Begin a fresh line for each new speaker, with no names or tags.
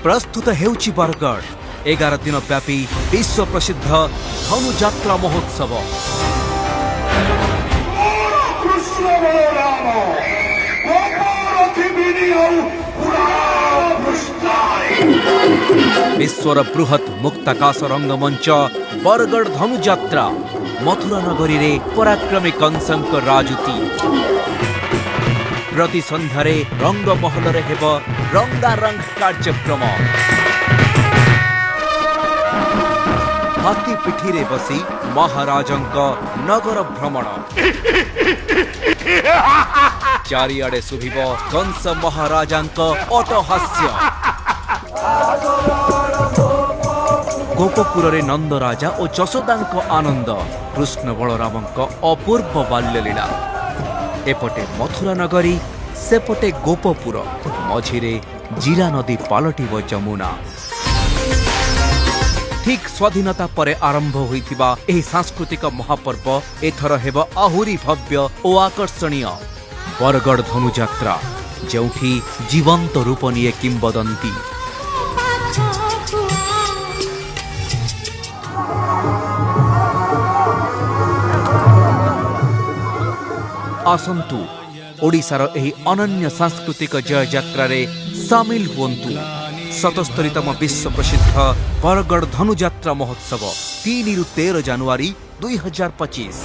प्रस्तुत हेउची बरगढ़ 11 दिन व्यापी विश्व प्रसिद्ध धनुजात्रा महोत्सव। विश्वर बृहत मुक्ताकाश रंगमंच बरगढ़ धनुजात्रा मथुरा नगरी रे पराक्रमी कंसंक राजुती। प्रति संध्यारे रंग महल रे हेब रंगारंग कार्यक्रम। हाथी पिठी रे बसी महाराजंक नगर भ्रमण। चारिआडे सुभिब कंस महाराजांक अटहास्य। गोपपुर रे नंद राजा और जशोदांक आनंद। कृष्ण बलरामंक अपूर्व बाल्यलीला। एपटे मथुरा नगरी सेपटे गोपपुर मझिरे जीरा नदी पालटिब जमुना। ठीक स्वाधीनता परे आरंभ होइथिबा एही सांस्कृतिक महापर्व एथर हेब आहुरी भव्य और आकर्षणीय। बरगढ़ धनुजात्रा जेउठी जीवंत रूप निये किंबदंती। आसंतु ओडिशार एही अनन्य सांस्कृतिक जय यात्रा रे सामिल हुंतु। 77तम विश्व प्रसिद्ध बरगढ़ धनुजात्रा महोत्सव 3 ରୁ 13 ଜାନୁଆରୀ 2025।